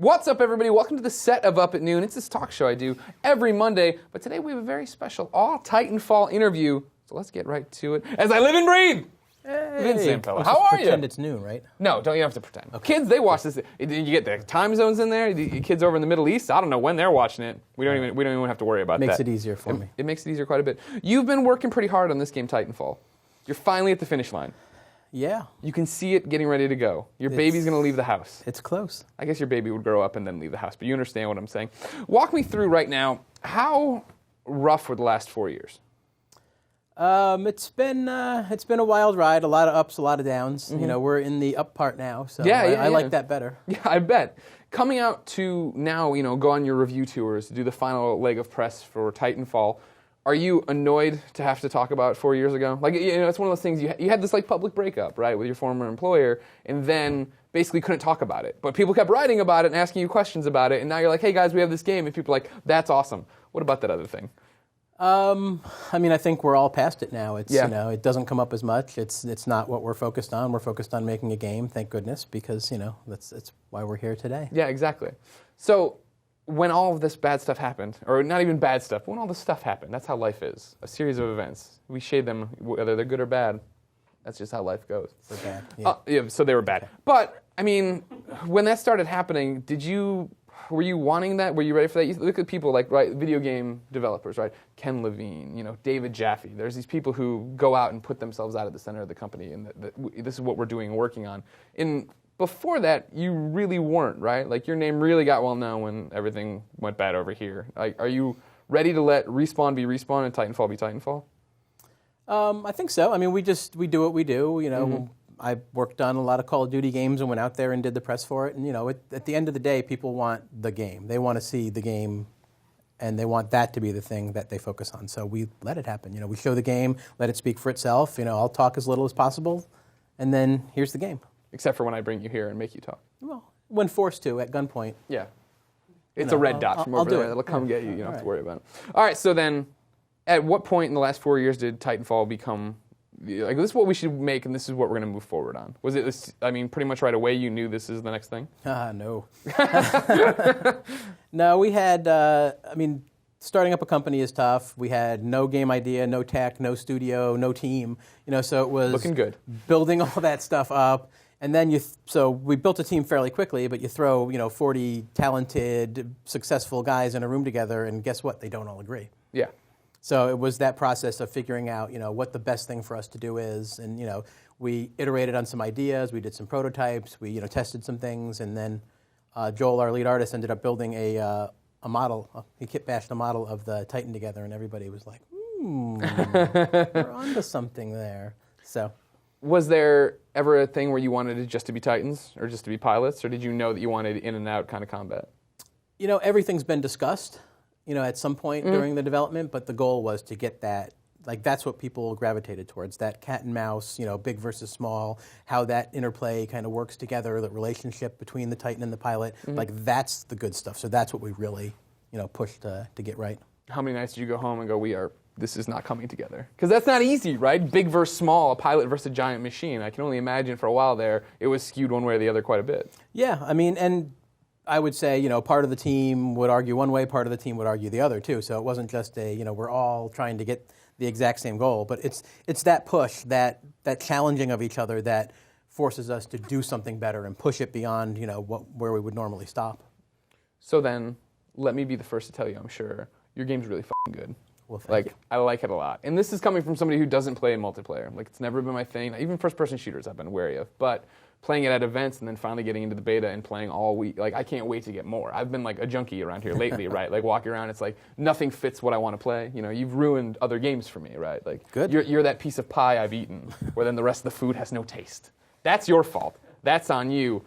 What's up, everybody? Welcome to the set of Up at Noon. It's this talk show I do every Monday, but today we have a very special all-Titanfall interview, so let's get right to it. As I live and breathe, Vince Zampella. How are you? Pretend it's noon, right? No, don't you have to pretend. Okay. Kids, they watch this. You get the time zones in there. The kids over in the Middle East, I don't know when they're watching it. We don't even have to worry about that. Makes it easier for me. It makes it easier quite a bit. You've been working pretty hard on this game, Titanfall. You're finally at the finish line. Yeah. You can see it getting ready to go. Your baby's going to leave the house. It's close. I guess your baby would grow up and then leave the house, but you understand what I'm saying. Walk me through right now, how rough were the last 4 years? It's been a wild ride, a lot of ups, a lot of downs. Mm-hmm. You know, we're in the up part now, so I like that better. Yeah, I bet. Coming out to now, go on your review tours, do the final leg of press for Titanfall. Are you annoyed to have to talk about 4 years ago? Like, it's one of those things, you had this public breakup, right, with your former employer, and then basically couldn't talk about it. But people kept writing about it and asking you questions about it, and now you're like, hey guys, we have this game, and people are like, that's awesome. What about that other thing? I think we're all past it now. It's it doesn't come up as much. It's not what we're focused on. We're focused on making a game, thank goodness, because that's why we're here today. Yeah, exactly. So when all of this bad stuff happened, or not even bad stuff, when all this stuff happened, that's how life is. A series of events. We shade them, whether they're good or bad. That's just how life goes. They're bad. Yeah, so they were bad. Okay. But, when that started happening, were you wanting that? Were you ready for that? You look at people like, video game developers, right? Ken Levine, David Jaffe. There's these people who go out and put themselves out at the center of the company, and this is what we're doing and working on. Before that, you really weren't, right? Like, your name really got well known when everything went bad over here. Like, are you ready to let Respawn be Respawn and Titanfall be Titanfall? I think so. We do what we do. Mm-hmm. I worked on a lot of Call of Duty games and went out there and did the press for it. And, at the end of the day, people want the game. They want to see the game, and they want that to be the thing that they focus on. So we let it happen. We show the game, let it speak for itself. I'll talk as little as possible, and then here's the game. Except for when I bring you here and make you talk. Well, when forced to, at gunpoint. Yeah. It's a red dot from over there. It'll come get you. You don't have to worry about it. All right, so then, at what point in the last 4 years did Titanfall become, this is what we should make and this is what we're going to move forward on? Was it this, pretty much right away you knew this is the next thing? No. No, we had, starting up a company is tough. We had no game idea, no tech, no studio, no team. So it was looking good. Building all that stuff up. And then so we built a team fairly quickly, but you throw 40 talented, successful guys in a room together, and guess what? They don't all agree. Yeah. So it was that process of figuring out, what the best thing for us to do is, and we iterated on some ideas, we did some prototypes, we tested some things, and then Joel, our lead artist, ended up building a model. He kit bashed a model of the Titan together, and everybody was like, we're onto something there. So. Was there ever a thing where you wanted it just to be Titans or just to be pilots, or did you know that you wanted in and out kind of combat? Everything's been discussed, at some point during the development, but the goal was to get that, that's what people gravitated towards, that cat and mouse, big versus small, how that interplay kind of works together, the relationship between the Titan and the pilot, that's the good stuff. So that's what we really, pushed to get right. How many nights did you go home and go, this is not coming together? Because that's not easy, right? Big versus small, a pilot versus a giant machine. I can only imagine for a while there, it was skewed one way or the other quite a bit. Yeah, and I would say, part of the team would argue one way, part of the team would argue the other too. So it wasn't just we're all trying to get the exact same goal, but it's that push, that challenging of each other that forces us to do something better and push it beyond, where we would normally stop. So then, let me be the first to tell you, I'm sure, your game's really fucking good. Well, thank you. I like it a lot. And this is coming from somebody who doesn't play multiplayer. It's never been my thing. Even first-person shooters I've been wary of. But playing it at events and then finally getting into the beta and playing all week, I can't wait to get more. I've been a junkie around here lately, right? Walking around, it's nothing fits what I want to play. You've ruined other games for me, right? Good. You're that piece of pie I've eaten where then the rest of the food has no taste. That's your fault. That's on you.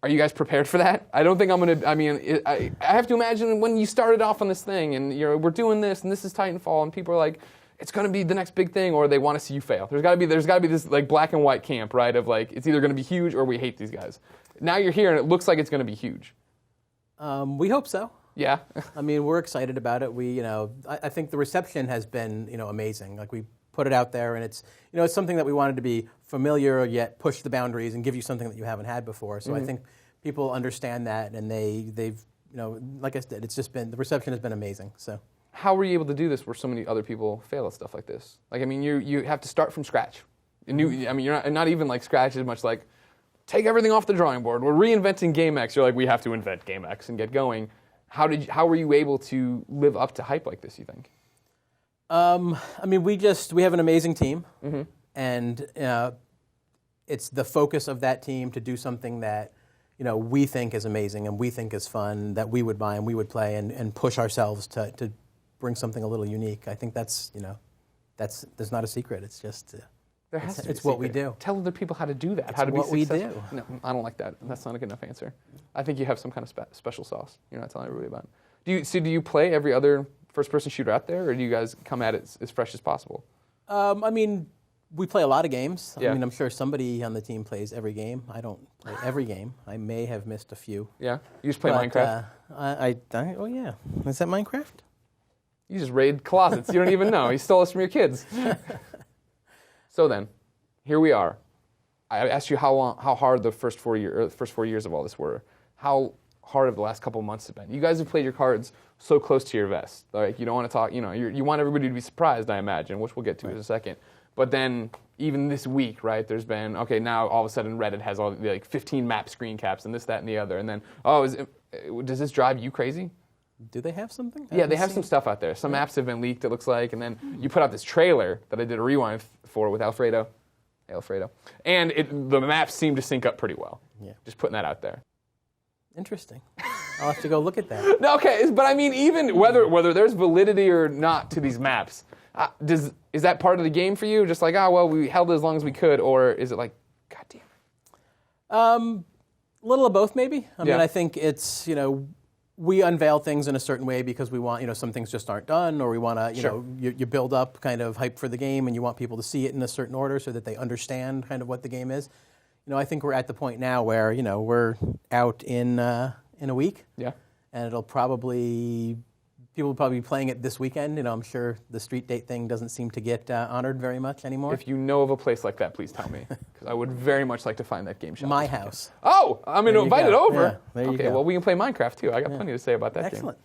Are you guys prepared for that? I don't think I'm going to, I have to imagine when you started off on this thing and we're doing this and this is Titanfall and people are like, it's going to be the next big thing or they want to see you fail. There's got to be this black and white camp, right, of it's either going to be huge or we hate these guys. Now you're here and it looks like it's going to be huge. We hope so. Yeah. We're excited about it. I think the reception has been, amazing. put it out there, and it's it's something that we wanted to be familiar yet push the boundaries and give you something that you haven't had before. So I think people understand that, and they've like I said, it's just been the reception has been amazing. So how were you able to do this where so many other people fail at stuff like this? Like, I mean, you have to start from scratch. I mean, you're not even like scratch as much like take everything off the drawing board. We're reinventing Game X. You're like, we have to invent Game X and get going. How were you able to live up to hype like this, you think? I mean, we have an amazing team, and it's the focus of that team to do something that we think is amazing and we think is fun, that we would buy and we would play and push ourselves to bring something a little unique. I think that's there's not a secret. It's just there has to be it's what we do. Tell other people how to do that. It's how to what be we successful. do. No, I don't like that. That's not a good enough answer. I think you have some kind of special sauce. You're not telling everybody about it. Do you play every other first-person shooter out there, or do you guys come at it as fresh as possible? I mean, we play a lot of games. Yeah. I mean, I'm sure somebody on the team plays every game. I don't play every game. I may have missed a few. Yeah? You just play Minecraft? Oh, yeah. Is that Minecraft? You just raid closets. You don't even know. You stole us from your kids. So then, here we are. I asked you how hard the first 4 years of all this were. How hard have the last couple of months have been? You guys have played your cards so close to your vest. Like, you don't want to talk, you want everybody to be surprised, I imagine, which we'll get to in a second. But then, even this week, right, there's been, okay, now all of a sudden Reddit has all the 15 map screen caps and this, that, and the other. And then, does this drive you crazy? Do they have something? Yeah, they have some stuff out there. Some apps have been leaked, it looks like. And then you put out this trailer that I did a rewind for with Alfredo. Hey, Alfredo. And the maps seem to sync up pretty well. Yeah. Just putting that out there. Interesting. I'll have to go look at that. No, okay, but I mean, even whether there's validity or not to these maps, is that part of the game for you? Just like, we held it as long as we could, or is it like, God damn it? A little of both, maybe. I Yeah. mean, I think it's, we unveil things in a certain way because we want, some things just aren't done, or we want to, Sure. You build up kind of hype for the game, and you want people to see it in a certain order so that they understand kind of what the game is. I think we're at the point now where, we're out in a week. Yeah. And people will probably be playing it this weekend. I'm sure the street date thing doesn't seem to get honored very much anymore. If you know of a place like that, please tell me, because I would very much like to find that game shop. My house. Oh, I'm going to invite it over. Yeah, there you okay, go. well, we can play Minecraft too. I got plenty to say about that Excellent.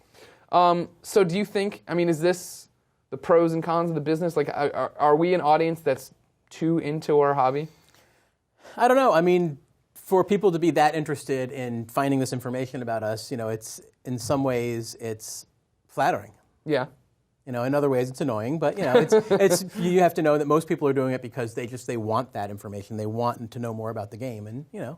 game. So do you think, is this the pros and cons of the business? Like, are we an audience that's too into our hobby? I don't know. I mean, for people to be that interested in finding this information about us, it's in some ways it's flattering. Yeah. In other ways it's annoying, but it's you have to know that most people are doing it because they want that information. They want to know more about the game, and you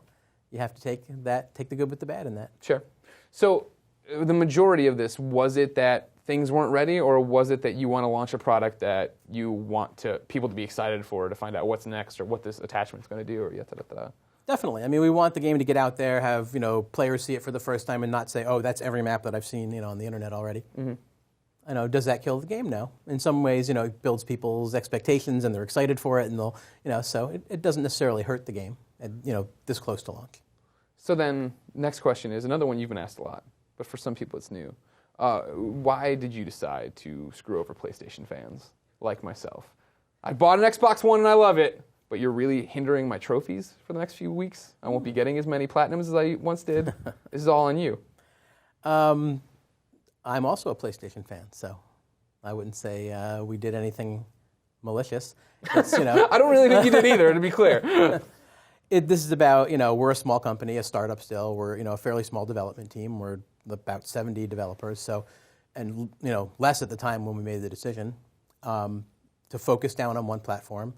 have to take the good with the bad in that. Sure. So the majority of this, was it that things weren't ready, or was it that you want to launch a product that you want people to be excited for, to find out what's next or what this attachment's going to do, or yada. Definitely. I mean, we want the game to get out there, have players see it for the first time, and not say, "Oh, that's every map that I've seen on the internet already." Mm-hmm. I know. Does that kill the game? No. In some ways, it builds people's expectations, and they're excited for it, and they'll, so it doesn't necessarily hurt the game, this close to launch. So then, next question is another one you've been asked a lot, but for some people it's new. Why did you decide to screw over PlayStation fans like myself? I bought an Xbox One and I love it, but you're really hindering my trophies for the next few weeks. I won't be getting as many platinums as I once did. This is all on you. I'm also a PlayStation fan, so I wouldn't say we did anything malicious. It's, I don't really think you did either, to be clear. This is about, we're a small company, a startup still. We're, a fairly small development team. We're about 70 developers, and less at the time when we made the decision to focus down on one platform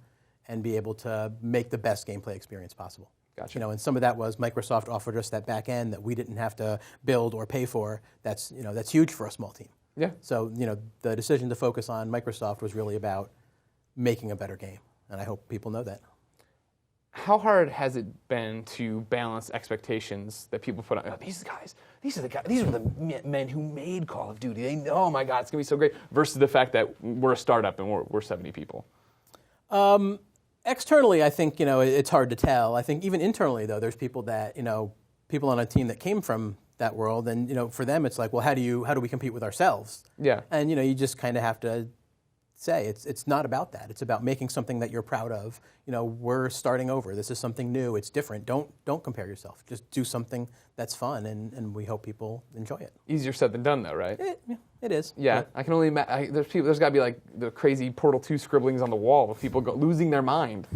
and be able to make the best gameplay experience possible. Gotcha. And some of that was Microsoft offered us that back end that we didn't have to build or pay for. That's huge for a small team. Yeah. So, the decision to focus on Microsoft was really about making a better game, and I hope people know that. How hard has it been to balance expectations that people put on? These are the men who made Call of Duty. Oh my God, it's gonna be so great. Versus the fact that we're a startup and we're 70 people. Externally, I think it's hard to tell. I think even internally, though, there's people that people on a team that came from that world, and for them, it's like, well, how do we compete with ourselves? Yeah. And you just kind of have to say. It's not about that. It's about making something that you're proud of. You know, we're starting over. This is something new. It's different. Don't compare yourself. Just do something that's fun, and we hope people enjoy it. Easier said than done, though, right? It is. Yeah, I can only imagine. There's got to be like the crazy Portal 2 scribblings on the wall of people losing their mind.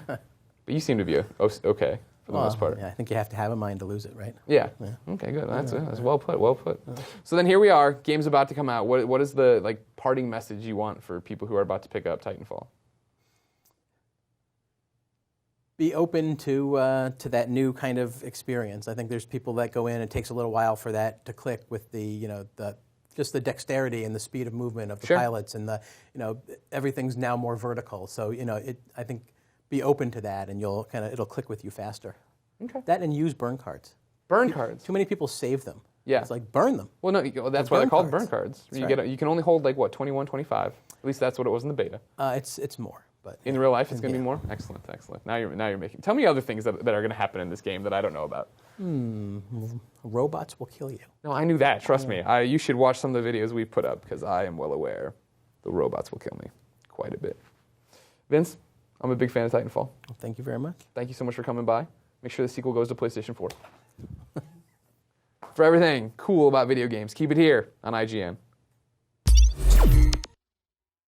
But you seem to be okay for the most part. Yeah, I think you have to have a mind to lose it, right? Yeah. Okay, good. That's well put. Well put. So then here we are. Game's about to come out. What is the parting message you want for people who are about to pick up Titanfall? Be open to that new kind of experience. I think there's people that go in. It takes a little while for that to click with just the dexterity and the speed of movement of the pilots, and everything's now more vertical. So I think be open to that, and it'll click with you faster. Okay. That, and use burn cards. Burn cards. Too many people save them. Yeah. It's like burn them. Well, no, that's why they're called burn cards. Right. You can only hold 21, 25. At least that's what it was in the beta. It's more. But in real life, it's going to be more? Excellent. Now you're making... Tell me other things that are going to happen in this game that I don't know about. Robots will kill you. No, I knew that. Trust me. You should watch some of the videos we've put up, because I am well aware the robots will kill me quite a bit. Vince, I'm a big fan of Titanfall. Well, thank you very much. Thank you so much for coming by. Make sure the sequel goes to PlayStation 4. For everything cool about video games, keep it here on IGN.